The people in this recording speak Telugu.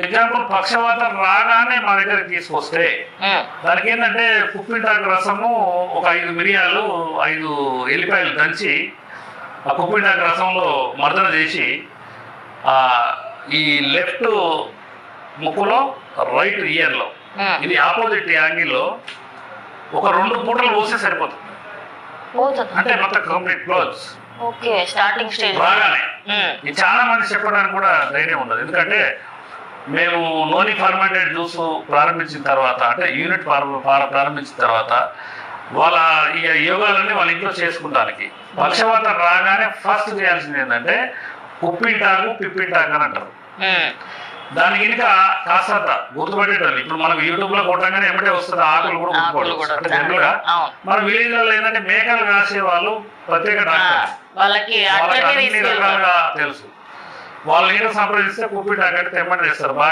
ఎగ్జాంపుల్ పక్షవాతం రాగానే మా దగ్గరికి తీసుకొస్తే దానికి ఏంటంటే కుప్పింటాకు రసము ఒక 5 మిరియాలు 5 ఎల్లిపాయలు దంచి ఆ కుప్పింటాకు రసంలో మర్దన చేసి ఈ లెఫ్ట్ ముక్కులో రైట్ ఇయర్లో ఇది ఆపోజిట్ యాంగిల్లో ఒక 2 పూటలు పోస్తే సరిపోతుంది. అంటే మొత్తం కంప్లీట్ క్లోజ్ స్టార్టింగ్ స్టేజ్ బాగానే. ఇది చాలా మంది చెప్పడానికి కూడా ధైర్యం ఉండదు. ఎందుకంటే మేము నోని ఫర్మెంటెడ్ జ్యూస్ ప్రారంభించిన తర్వాత అంటే యూనిట్ ప్రారంభించిన తర్వాత వాళ్ళ ఈ యోగాలన్నీ వాళ్ళ ఇంట్లో చేసుకుంటానికి పక్షవాతం రాగానే ఫస్ట్ చేయాల్సింది ఏంటంటే ఉప్పింటాకు పిప్పింటాకు అని అంటారు. దానికి ఇంకా కాస్త గుర్తుపట్టేటోళ్ళు ఇప్పుడు మనకు యూట్యూబ్లో కొట్టగానే ఏమిటే వస్తుంది ఆకులు కూడా గుర్తుపడవచ్చు. అంటే జనరల్గా మన విలేజ్లలో ఏంటంటే మేకలు కాసే వాళ్ళు ప్రత్యేక డాక్టర్ వాళ్ళకి అన్ని రకాలుగా తెలుసు. వాళ్ళు నీడ సంప్రదిస్తే కుప్పిటాకు అంటే తెమ్మని చేస్తారు.